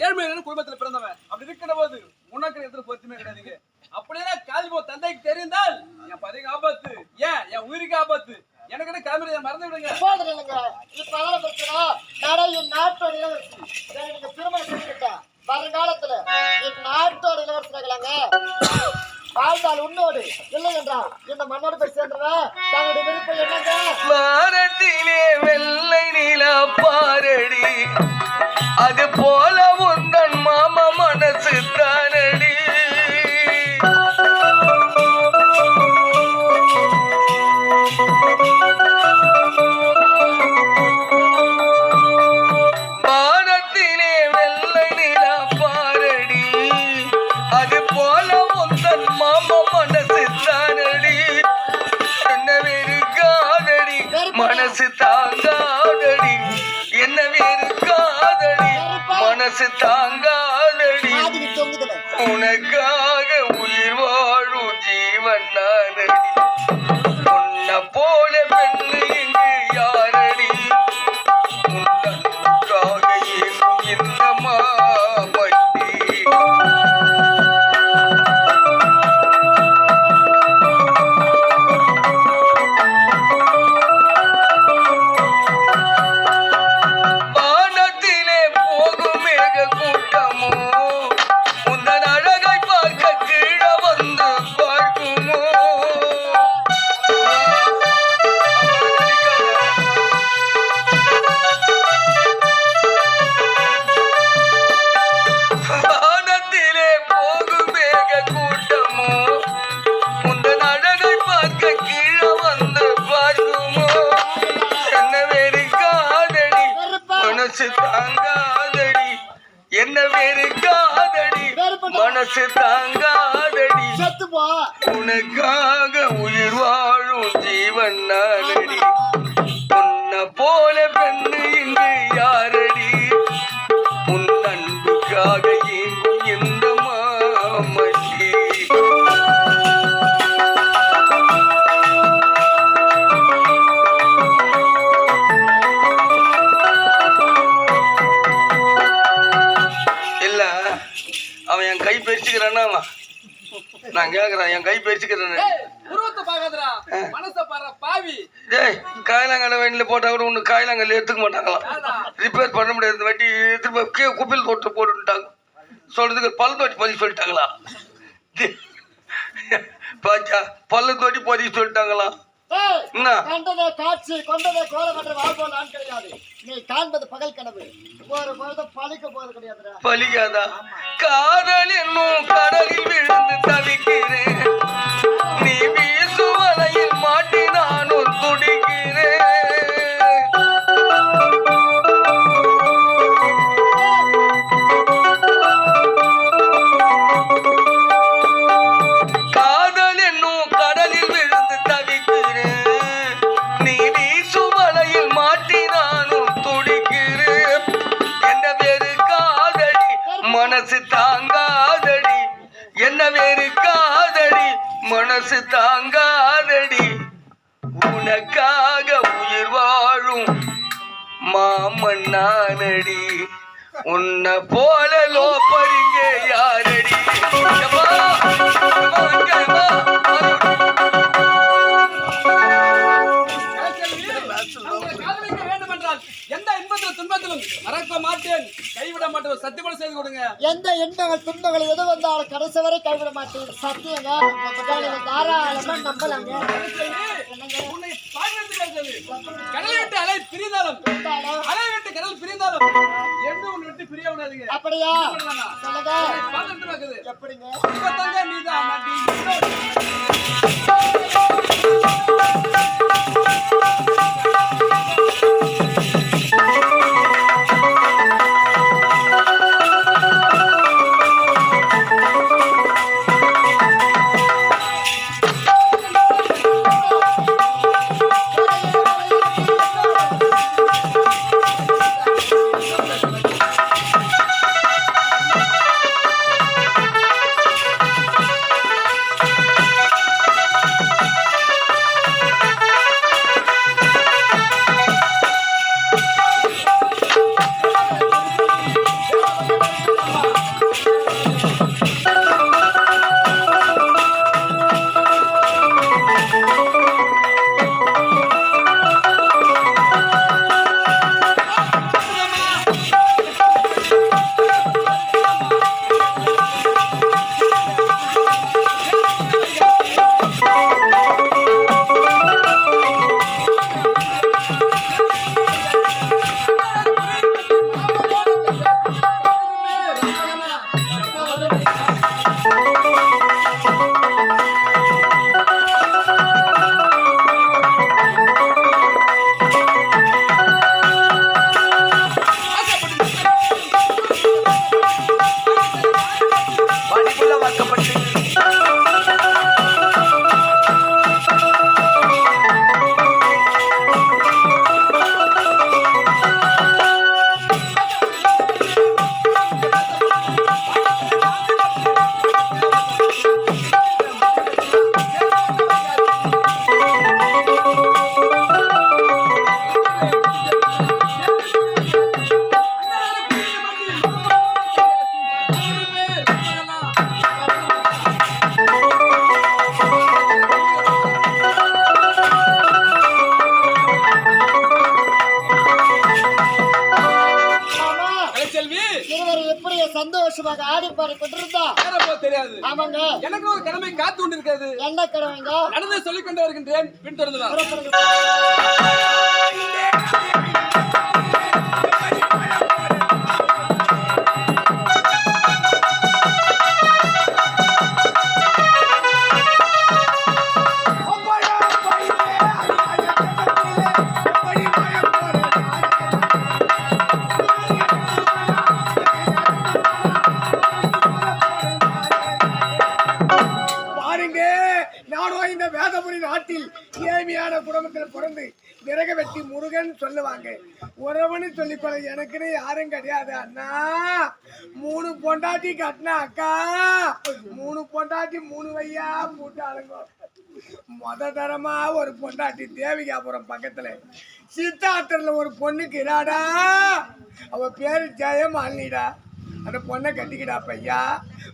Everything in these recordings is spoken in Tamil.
ஏழ்மையான குடும்பத்துல பிறந்தவன். அப்படி இருக்கிற போது உனக்கு எதிர பொறுத்துமே கிடையாதுங்க. அப்படியே காலிபோ தந்தைக்கு தெரிந்தால் என் பதவிக்கு ஆபத்து, ஏன் என் உயிருக்கு ஆபத்து. எனக்கு கிளம்பி மறந்து விடுங்க. நாட்டோட இளவரசி திருமணம் செஞ்சுக்கிட்டேன். வருங்காலத்துல என் நாட்டோட இளவரசிகளாங்க வாழ்ந்தால் உன்னோடு இல்லை என்றால் இந்த மண்ணோடு போய் சேர்ந்துருவேன். தன்னுடைய விருப்பம் என்னங்க? வானத்திலே வெள்ளை நிலா பாரடி, அது போல உந்தன் மாமா மனசு தானடி. வானத்திலே வெள்ளை நிலா பாரடி, அது போல உந்தன் மாமா மனசு தானடி. என்ன வேறு காதடி மனசு தாங்காதடி, என்ன வேறு காதடி மனசு தாங்காதடி. உனக்காக உயிர் வாழும் ஜீவன் நானடி. உன்னை போல பெண்ணு இங்கு யாரடி? உனக்காக ஏகும் இந்த மாமண்டி. வானத்திலே போகும் மேக கூட்டமோ உந்தன் அழகை பார்க்க கீழே வந்து பார்க்குமோ. வானத்திலே போகும் மேக கூட்டமோ உந்தன் அழகை பார்க்க கீழே வந்து பார்க்குமோ. என்ன வேறு காதடி மனசு தாங்காதடி, என்ன வேறு காதடி மனசு தாங்காதடி. உனக்காக உயிர் வாழும் ஜீவன் நானடி. உன்னை போல பெண்ணு இங்கு யாரடி? உன் அன்புக்காக ஏங்கும் இந்த மாமண்டி. இல்ல அவன் என் கை பறிச்சுக்கிறான்னா நான் கேக்குறேன், என் கை பறிச்சுக்கிறேன்னு. உருவத்தை பாக்காதடா, மனச பாரு பாவி. டேய், காயிலாங்கல்ல வண்டியில போட்டா கூட ஒண்ணு காயிலாங்கல்ல எடுத்துக்க மாட்டாங்களாம். ரிப்பேர் பண்ண முடியாது, வண்டி திரும்ப குப்பில் தொட்டு போட்டுட்டாங்க. சொல்றதுக்கு பல்லு தோட்டி பதிவு சொல்லிட்டாங்களா? பாச்சா பல்லு தோட்டி பதிவு சொல்லிட்டாங்களா? காட்சி கொண்டதை கோல கன்ற வாழ்வோம் நான் கிடையாது. நீ காண்பது பகல் கனவு, ஒரு பொழுதும் பழிக்க போவது கிடையாது. பலிக்காதா? காதல் என்னும் கடலில் விழுந்து தவிக்கிறேன், நீ வீசு வலையில் மாட்டி நானும் துடிக்கிறேன். காதல் என்னும் கடலில் விழுந்து தவிக்கிறேன், நீ வீசு வலையில் மாட்டி நானும் துடிக்கிறேன். என்ன வேறு காதடி மனசு தாங்காதடி, என்ன வேறு காதடி மனசு தாங்காதடி. உனக்காக உயிர் வாழும் மாமன் நானடி. உன்னை போல லோப்பறிங்க யாரடி? எந்த இன்பத்திலும் துன்பத்திலும் மறக்க மாட்டேன், கைவிட மாட்டேன், சத்தியம் செய்து கொடுங்க. எந்த இன்பங்கள் துன்பங்கள் எது வந்தாலும் கடைசி வரை கைவிட மாட்டேன். சத்தியங்க தாராளமா நம்பலாங்க. உன்னை கடலை விட்டு அலை பிரிந்தாலும், அலை விட்டு கடல் பிரிந்தாலும் என்று உன்னை விட்டு பிரிய விடாதீங்க. அப்படியா? சொல்லுங்க. எப்படிங்க? நீதான் கொண்டிருந்தா நேரம் போக தெரியாது. ஆமாங்க. எனக்கு ஒரு கடமை காத்து கொண்டு இருக்கிறது. என்ன கடமைங்க? நடந்து சொல்லிக் கொண்டு வருகின்றேன். பின்தொடர்ந்து வா. பாருங்க, நானும் இந்த வேதபுரி நாட்டில் ஏழ்மையான குடும்பத்தில் பிறந்து விறகு வெட்டி முருகன் சொல்லுவாங்க. உறவுன்னு சொல்லிக்கொள்ள எனக்குன்னு யாரும் கிடையாது அண்ணா. 3 பொண்டாட்டி கட்டின அக்கா, 3 பொண்டாட்டி 3 வையா போட்டாளுங்க. தரமா ஒரு பொண்டாட்டி தேவிகாபுரம் பக்கத்துல சித்தாத்திரல ஒரு பொண்ணுக்கு இராடா. அவ பேரு ஜெயமாலினிடா. அந்த பொண்ணை கட்டிக்கிடா பையா,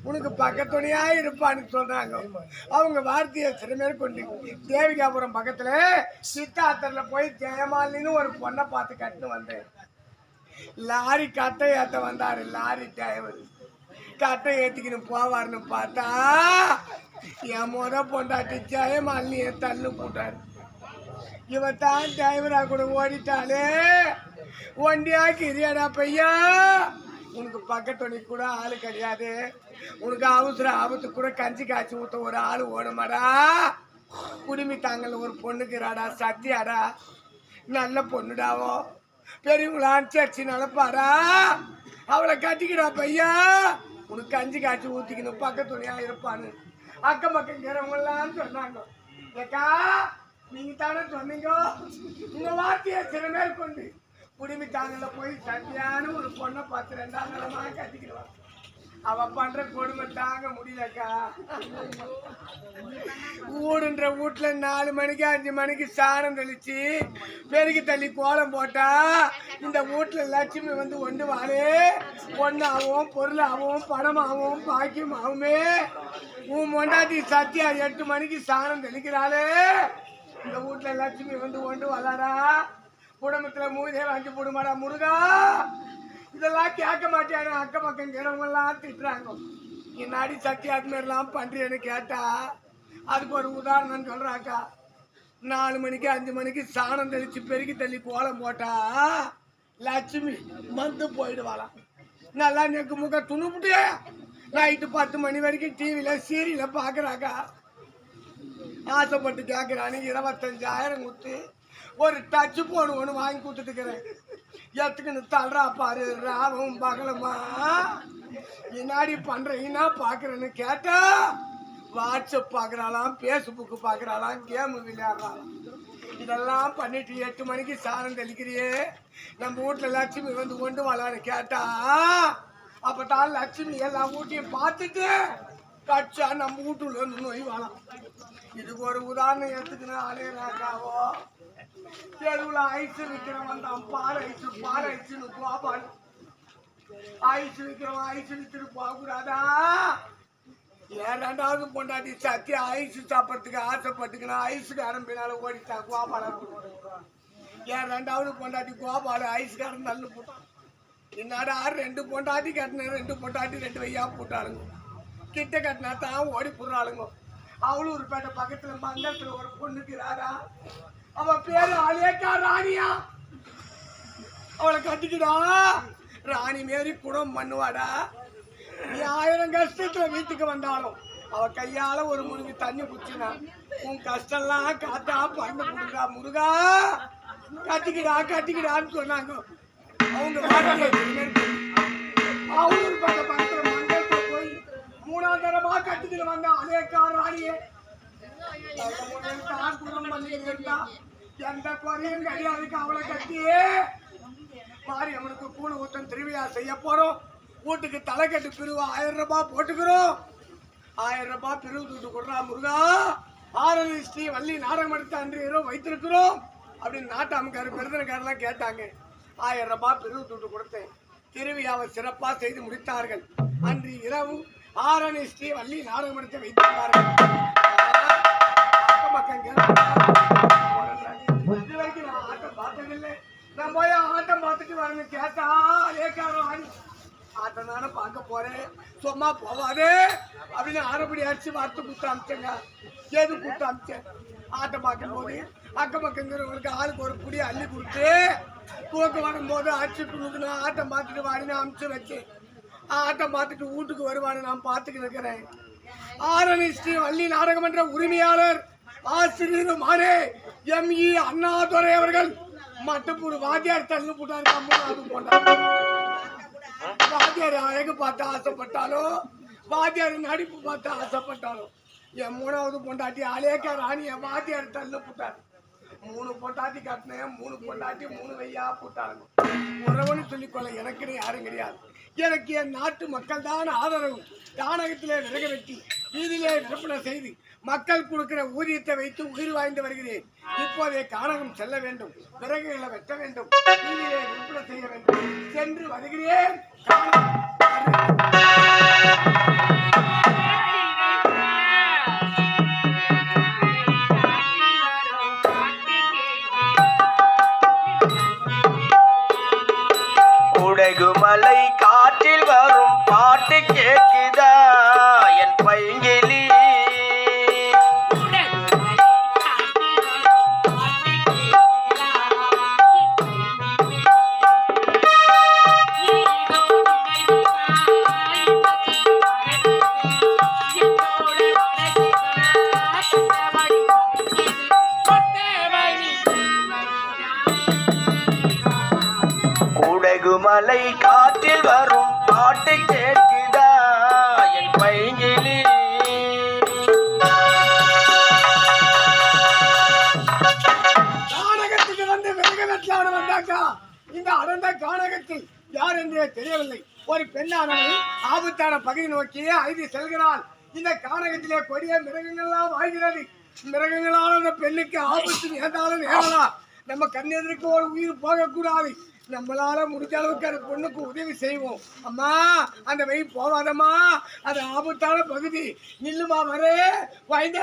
உனக்கு பக்கத்துணையா இருப்பான்னு சொல்றாங்க. அவங்க வார்த்தையை சில பேர் கொண்டு தேவிகாபுரம் பக்கத்துல சித்தாத்திரல போய் ஜெயமாலினின்னு ஒரு பொண்ணை பார்த்து கட்டுன்னு வந்தேன். லாரி கட்டை ஏற்ற வந்தாரு. லாரி டிரைவர் கட்டை ஏற்றிக்கின்னு போவார்னு பார்த்தா என் பொண்டாட்டி ஜெயமாலினியை தள்ளு போட்டாரு. இவன் தான் டிரைவரா கூட ஓடிட்டாலே. ஒண்டியாக்கு இரியாடா பையா, உனக்கு பக்கத்துணி கூட ஆளு கிடையாது. உனக்கு அவசர ஆபத்து கூட கஞ்சி காய்ச்சி ஊத்த ஒரு ஆள் ஓடுமாடா. குடுமி தாங்கல ஒரு பொண்ணுக்கு இராடா. சத்தியாடா, நல்ல பொண்ணுடாவோ, பெரியவங்களாம் சர்ச்சி நடப்பாடா. அவளை கட்டிக்கிடா பையா, உனக்கு கஞ்சி காய்ச்சி ஊத்திக்கணும் பக்கத்துணையா இருப்பான்னு அக்கம் பக்கம் கேறவங்கலாம் சொன்னாங்க. ஏக்கா, நீங்க தானே சொன்னீங்க. உங்க வார்த்தையை சில பேர் கொண்டு குடிமி தாங்கல போய் சத்தியான ஒரு பொண்ணை பார்த்து 2ஆம் தரமா கட்டிக்கிடுவான். அவ பண்ற கொடுமை தாங்க முடியலக்கா. ஊடுன்ற வீட்டுல 4 மணிக்கு 5 மணிக்கு சாணம் தெளிச்சு பெருகி தள்ளி கோலம் போட்டா இந்த வீட்டுல லட்சுமி வந்து ஒன்று வாழே. பொண்ணாகவும் பொருளாகவும் பணமாகவும் பாக்கியமாகுமே. உன் பொண்டாட்டி சத்தியா 8 மணிக்கு சாணம் தெளிக்கிறாளே. இந்த வீட்டுல லட்சுமி வந்து ஒன்று வளரா. குடும்பத்துல மூதே வாங்கி போடுமாடா முருகா. இதெல்லாம் கேட்க மாட்டேன். அக்கம் பக்கம் கிடவங்கெல்லாம் திட்டுறாங்க. என்னாடி சக்தி அது மாதிரிலாம் பண்றேன்னு கேட்டா அதுக்கு ஒரு உதாரணம் சொல்றாக்கா. 4 மணிக்கு 5 மணிக்கு சாணம் தெளிச்சு பெருக்கி தள்ளி கோலம் போட்டா லட்சுமி வந்து போயிடுவாளாம். நல்லா நெக்கு முக்க துணுப்புட்டு நைட்டு 10 மணி வரைக்கும் டிவியில சீரியல பாக்குறாக்கா. ஆசைப்பட்டு கேட்கிறான்னு 25,000 கொடுத்து ஒரு டச்சு போன் ஒன்று வாங்கி கொடுத்துட்டுக்கிறேன். எத்துக்குன்னு தள்ளுறா பாரு ராவும் பகலமா. என்னாடி பண்றீங்கன்னா பாக்குறேன்னு கேட்டா வாட்ஸ்அப் பாக்குறாளாம், பேஸ்புக் பாக்குறாளாம், கேம் விளையாடுறாளாம். இதெல்லாம் பண்ணிட்டு 8 மணிக்கு சாணம் தெளிக்கிறியே. நம்ம வீட்டுல லட்சுமி வந்து கொண்டு வரலான்னு கேட்டா அப்பதான் லட்சுமி எல்லா வீட்டையும் பார்த்துட்டு கட்சா நம்ம வீட்டுல இருந்து நோய் வாழலாம். இதுக்கு ஒரு உதாரணம் எடுத்துக்கினா அலையராக்காவோ. தெருவுல ஐஸ் விற்கிறவன் வந்தான். பால் ஐஸ்னு போவான். ஐஸ் விற்கிறவன் ஐஸ் வித்துட்டு போகக்கூடாதா? ஏன் 2வது பொண்டாட்டி சத்தியா ஐஸ் சாப்பிட்றதுக்கு ஆசைப்பட்டுக்கணும். ஐஸுக்கு அரம்பினால ஓடிட்டான் கோபால. ஏன் 2வது பொண்டாட்டி கோபால ஐஸ்காரன் தள்ளு போட்டான். என்னடா 2 பொண்டாட்டி கட்டின 2 பொண்டாட்டி 2 வையா போட்டாளுங்க. கிட்ட கட்டினா தான் ஓடி போடுறாளுங்க. அவளூர்பேட்டை பக்கத்துல மங்கலத்துல ஒரு பொண்ணுக்கிறாரா. அவ பேரு அலேக்கா ராணியா. அவளை கட்டிக்கிடா. ராணி மாரி குடம் பண்ணுவாடா. நீ 1000 கஷ்டத்துல வீட்டுக்கு வந்தாலும் அவ கையால ஒரு முழுங்கி தண்ணி குச்சினா உன் கஷ்டம்லாம் காத்தா பண்ண முருகா. முருகா கட்டிக்கிடான்னு சொன்னாங்க. அவங்க அவளூர்பேட்டை பக்கத்துல மங்கலத்துல போய் 3ஆம் தரமா கட்டிக்கிட்டு வந்தா அலேக்கா ராணியே. எந்த குறையும் கிடையாதுக்கு. அவளை கட்டியே பாரி அவனுக்கு கூழு ஊத்தம் திருவிழா செய்ய போறோம். வீட்டுக்கு தலைக்கட்டு பிரிவு 1000 ரூபாய் போட்டுக்கிறோம். 1000 ரூபாய் பிரிவு தூட்டு கொடுறா முருகா. ஆரணி ஸ்ரீ வள்ளி நாடகம் எடுத்து அன்று இரவு வைத்திருக்கிறோம் அப்படின்னு நாட்டாமக்காரர் பெருதனக்காரெல்லாம் கேட்டாங்க. 1000 ரூபாய் பிரிவு தூட்டு கொடுத்தேன். திருவிழாவை சிறப்பா செய்து முடித்தார்கள். அன்று இரவு ஆரணி ஸ்ரீ வள்ளி நாடகம் எடுத்து வைத்திருந்தார்கள். இது வரைக்கும் நான் ஆட்டம் பார்த்ததில்லை. நான் போய் ஆட்டம் பார்த்துட்டு வரணும் கேட்டா ஏக்காரம் ஆட்டம் தானே பார்க்க போறேன், சும்மா போவாதே அப்படின்னு அரைப்படி அடிச்சு வார்த்தை கூப்பிட்டு அமிச்சேங்க. எது கூப்பிட்டு அமிச்சேன்? ஆட்டம் பார்க்கும் போது அக்கம் பக்கங்கிறவங்களுக்கு ஆளுக்கு ஒரு புடி அள்ளி கொடுத்து போக்கு வரும்போது அடிச்சு கொடுத்து நான் ஆட்டம் பார்த்துட்டு வாடினு அமிச்சு வச்சேன். ஆட்டம் பார்த்துட்டு வீட்டுக்கு வருவான்னு நான் பார்த்துக்கிட்டு இருக்கிறேன். ஆரணி ஸ்ரீ வள்ளி நாடகமன்ற உரிமையாளர் ஆசிரியருமானே எம்.இ. அண்ணாதுரை அவர்கள் மட்டப்பூர் வாத்தியார் தள்ளு போட்டாரு. மூணாவது போட்டாரு. வாத்தியார் அழகு பார்த்து ஆசைப்பட்டாலோ, வாத்தியார் நடிப்பு பார்த்து ஆசைப்பட்டாலோ, என் மூணாவது பொண்டாட்டி அலேக்கா ராணி என் வாத்தியார் தள்ளு போட்டாரு. 3 பொண்டாட்டி கட்டினேன், 3 பொண்டாட்டி 3 வையா போட்டாங்க. உறவுன்னு சொல்லிக்கொள்ள எனக்குன்னு யாரும் கிடையாது. எனக்கு என் நாட்டு மக்கள் தான் ஆதரவு. தானகத்திலே விறகு வெட்டி வீதியிலே விற்பனை செய்து மக்கள் கொடுக்கிற ஊதியத்தை வைத்து உயிர் வாழ்ந்து வருகிறேன். இப்போதே கானகம் செல்ல வேண்டும், விறகுகளை வெட்ட வேண்டும், வீதியிலே விற்பனை செய்ய வேண்டும். சென்று வருகிறேன். குடகுமலை காற்றில் வரும் பாட்டு கேட்குதா என் பைங்கிலி? குடகுமலை காற்றில் வரும் பாட்டு கேட்குதா என் பைங்கிலி? கானகத்துக்கு வந்து விறகு வெட்டலான வந்தாக்கா இந்த அடர்ந்த கானகத்தில் யார் என்றே தெரியவில்லை. ஒரு பெண்ணானவள் ஆபத்தான பகுதி நோக்கி ஐந்து செல்கிறாள். இந்த கானகத்திலே கொடிய மிருகங்கள்லாம் வாழ்கிறது. மிருகங்களால் அந்த பெண்ணுக்கு ஆபத்து நேர்ந்தாலும் நேரலாம். நம்ம கண்ணெதிர்க்கு ஒரு உயிர் போகக்கூடாது. நம்மளால முடிஞ்ச அளவுக்கு அந்த பொண்ணுக்கு உதவி செய்வோம். அம்மா அந்த வெயில் போவாதம்மா, அது ஆபத்தான பகுதி. நில்லுமா வரே வாய்ந்த